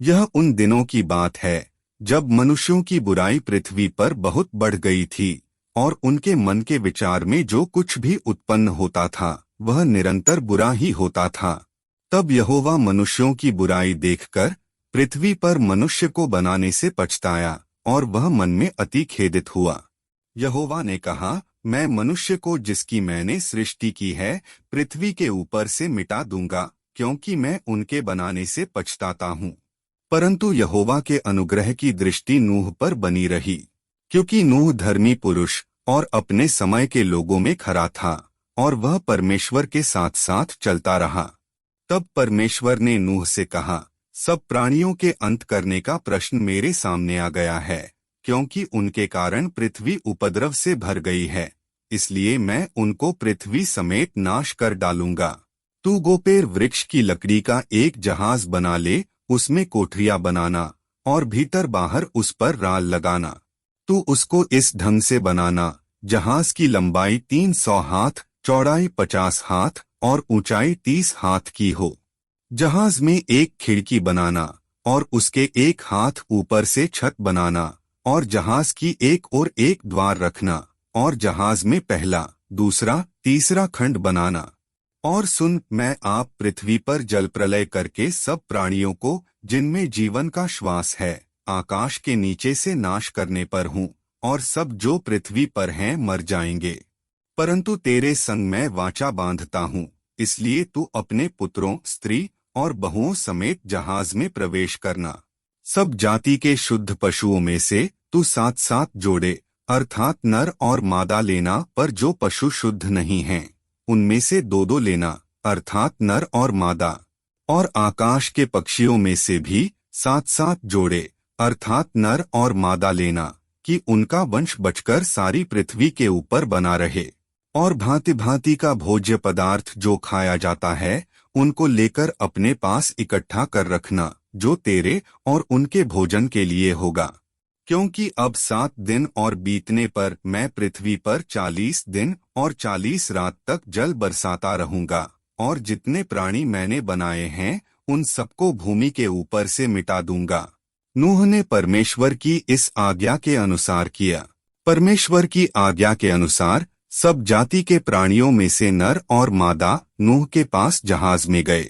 यह उन दिनों की बात है जब मनुष्यों की बुराई पृथ्वी पर बहुत बढ़ गई थी और उनके मन के विचार में जो कुछ भी उत्पन्न होता था वह निरंतर बुरा ही होता था। तब यहोवा मनुष्यों की बुराई देखकर पृथ्वी पर मनुष्य को बनाने से पछताया और वह मन में अति खेदित हुआ। यहोवा ने कहा, मैं मनुष्य को जिसकी मैंने सृष्टि की है पृथ्वी के ऊपर से मिटा दूंगा, क्योंकि मैं उनके बनाने से पछताता हूँ। परंतु यहोवा के अनुग्रह की दृष्टि नूह पर बनी रही, क्योंकि नूह धर्मी पुरुष और अपने समय के लोगों में खरा था और वह परमेश्वर के साथ साथ चलता रहा। तब परमेश्वर ने नूह से कहा, सब प्राणियों के अंत करने का प्रश्न मेरे सामने आ गया है, क्योंकि उनके कारण पृथ्वी उपद्रव से भर गई है, इसलिए मैं उनको पृथ्वी समेत नाश कर डालूंगा। तू गोपेर वृक्ष की लकड़ी का एक जहाज बना ले, उसमें कोठरियां बनाना और भीतर बाहर उस पर राल लगाना। तू उसको इस ढंग से बनाना, जहाज की लंबाई 300 हाथ, चौड़ाई 50 हाथ और ऊंचाई 30 हाथ की हो। जहाज में एक खिड़की बनाना और उसके एक हाथ ऊपर से छत बनाना और जहाज की एक ओर एक द्वार रखना और जहाज में पहला, दूसरा, तीसरा खंड बनाना। और सुन, मैं आप पृथ्वी पर जल प्रलय करके सब प्राणियों को जिनमें जीवन का श्वास है आकाश के नीचे से नाश करने पर हूँ, और सब जो पृथ्वी पर हैं मर जाएंगे। परंतु तेरे संग मैं वाचा बांधता हूँ, इसलिए तू अपने पुत्रों, स्त्री और बहुओं समेत जहाज में प्रवेश करना। सब जाति के शुद्ध पशुओं में से तू 7-7 जोड़े अर्थात नर और मादा लेना, पर जो पशु शुद्ध नहीं हैं उनमें से 2-2 लेना अर्थात नर और मादा। और आकाश के पक्षियों में से भी 7-7 जोड़े अर्थात नर और मादा लेना, कि उनका वंश बचकर सारी पृथ्वी के ऊपर बना रहे। और भांति भांति का भोज्य पदार्थ जो खाया जाता है उनको लेकर अपने पास इकट्ठा कर रखना, जो तेरे और उनके भोजन के लिए होगा। क्योंकि अब 7 दिन और बीतने पर मैं पृथ्वी पर 40 दिन और 40 रात तक जल बरसाता रहूंगा, और जितने प्राणी मैंने बनाए हैं उन सबको भूमि के ऊपर से मिटा दूंगा। नूह ने परमेश्वर की इस आज्ञा के अनुसार किया। परमेश्वर की आज्ञा के अनुसार सब जाति के प्राणियों में से नर और मादा नूह के पास जहाज में गए।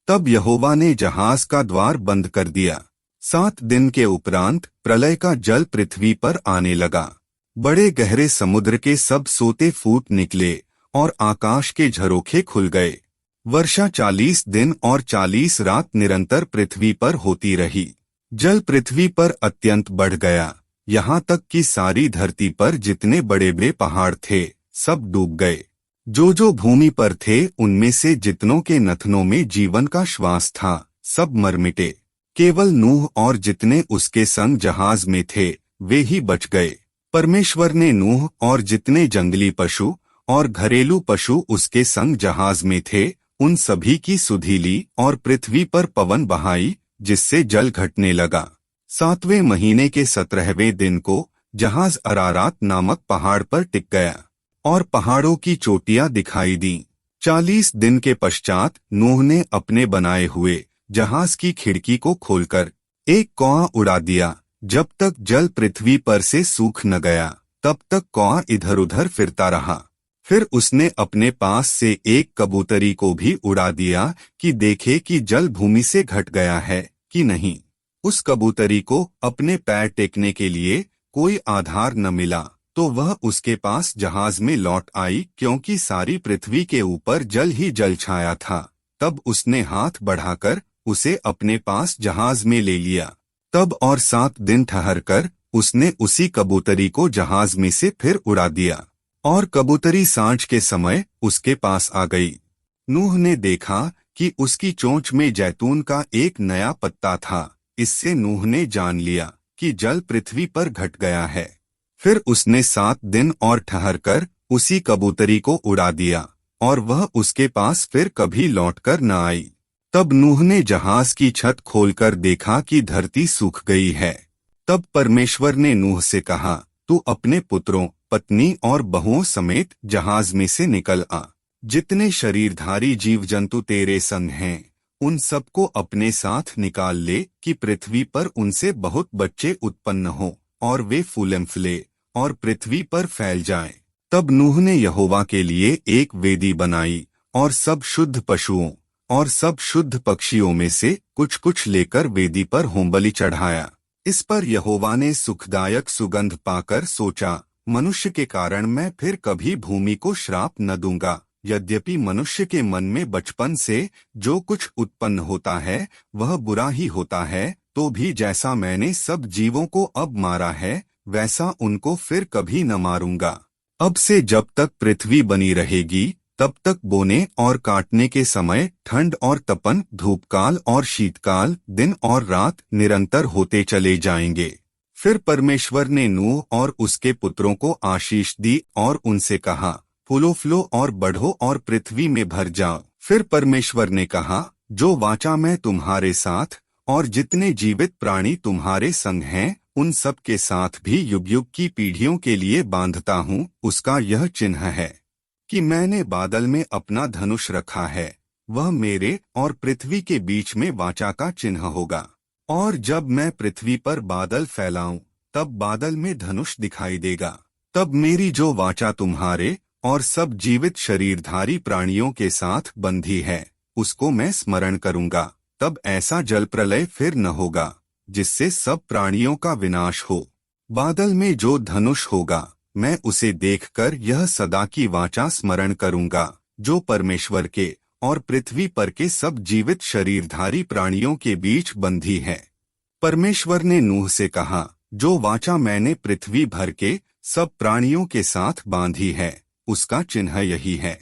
तब यहोवा ने जहाज का द्वार बंद कर दिया। 7 दिन के उपरांत प्रलय का जल पृथ्वी पर आने लगा। बड़े गहरे समुद्र के सब सोते फूट निकले और आकाश के झरोखे खुल गए। वर्षा 40 दिन और 40 रात निरंतर पृथ्वी पर होती रही। जल पृथ्वी पर अत्यंत बढ़ गया, यहाँ तक कि सारी धरती पर जितने बड़े बड़े पहाड़ थे सब डूब गए। जो भूमि पर थे उनमें से जितनों के नथनों में जीवन का श्वास था सब मर मिटे। केवल नूह और जितने उसके संग जहाज में थे वे ही बच गए। परमेश्वर ने नूह और जितने जंगली पशु और घरेलू पशु उसके संग जहाज में थे उन सभी की सुधि ली और पृथ्वी पर पवन बहाई, जिससे जल घटने लगा। 7वें महीने के 17वें दिन को जहाज अरारात नामक पहाड़ पर टिक गया और पहाड़ों की चोटियां दिखाई दी। 40 दिन के पश्चात नूह ने अपने बनाए हुए जहाज की खिड़की को खोलकर एक कौआ उड़ा दिया। जब तक जल पृथ्वी पर से सूख न गया तब तक कौआ इधर उधर फिरता रहा। फिर उसने अपने पास से एक कबूतरी को भी उड़ा दिया कि देखे कि जल भूमि से घट गया है कि नहीं। उस कबूतरी को अपने पैर टेकने के लिए कोई आधार न मिला तो वह उसके पास जहाज में लौट आई, क्योंकि सारी पृथ्वी के ऊपर जल ही जल छाया था। तब उसने हाथ बढ़ाकर उसे अपने पास जहाज में ले लिया। तब और 7 दिन ठहरकर उसने उसी कबूतरी को जहाज में से फिर उड़ा दिया और कबूतरी सांझ के समय उसके पास आ गई। नूह ने देखा कि उसकी चोंच में जैतून का एक नया पत्ता था। इससे नूह ने जान लिया कि जल पृथ्वी पर घट गया है। फिर उसने 7 दिन और ठहरकर उसी कबूतरी को उड़ा दिया और वह उसके पास फिर कभी लौटकर न आई। तब नूह ने जहाज की छत खोलकर देखा कि धरती सूख गई है। तब परमेश्वर ने नूह से कहा, तू अपने पुत्रों, पत्नी और बहुओं समेत जहाज में से निकल आ। जितने शरीरधारी जीव जंतु तेरे संग हैं उन सबको अपने साथ निकाल ले कि पृथ्वी पर उनसे बहुत बच्चे उत्पन्न हों और वे फूलें फले और पृथ्वी पर फैल जाएं। तब नूह ने यहोवा के लिए एक वेदी बनाई और सब शुद्ध पशुओं और सब शुद्ध पक्षियों में से कुछ कुछ लेकर वेदी पर होमबलि चढ़ाया। इस पर यहोवा ने सुखदायक सुगंध पाकर सोचा, मनुष्य के कारण मैं फिर कभी भूमि को श्राप न दूंगा। यद्यपि मनुष्य के मन में बचपन से जो कुछ उत्पन्न होता है वह बुरा ही होता है, तो भी जैसा मैंने सब जीवों को अब मारा है वैसा उनको फिर कभी न मारूंगा। अब से जब तक पृथ्वी बनी रहेगी तब तक बोने और काटने के समय ठंड और तपन, धूपकाल और शीतकाल, दिन और रात निरंतर होते चले जाएंगे। फिर परमेश्वर ने नूह और उसके पुत्रों को आशीष दी और उनसे कहा, फूलो और बढ़ो और पृथ्वी में भर जाओ। फिर परमेश्वर ने कहा, जो वाचा मैं तुम्हारे साथ और जितने जीवित प्राणी तुम्हारे संग हैं उन सब के साथ भी युग युग की पीढ़ियों के लिए बांधता हूँ, उसका यह चिन्ह है कि मैंने बादल में अपना धनुष रखा है। वह मेरे और पृथ्वी के बीच में वाचा का चिन्ह होगा। और जब मैं पृथ्वी पर बादल फैलाऊं तब बादल में धनुष दिखाई देगा। तब मेरी जो वाचा तुम्हारे और सब जीवित शरीरधारी प्राणियों के साथ बंधी है उसको मैं स्मरण करूंगा। तब ऐसा जल प्रलय फिर न होगा जिससे सब प्राणियों का विनाश हो। बादल में जो धनुष होगा मैं उसे देखकर यह सदा की वाचा स्मरण करूंगा जो परमेश्वर के और पृथ्वी पर के सब जीवित शरीरधारी प्राणियों के बीच बंधी है। परमेश्वर ने नूह से कहा, जो वाचा मैंने पृथ्वी भर के सब प्राणियों के साथ बांधी है उसका चिन्ह यही है।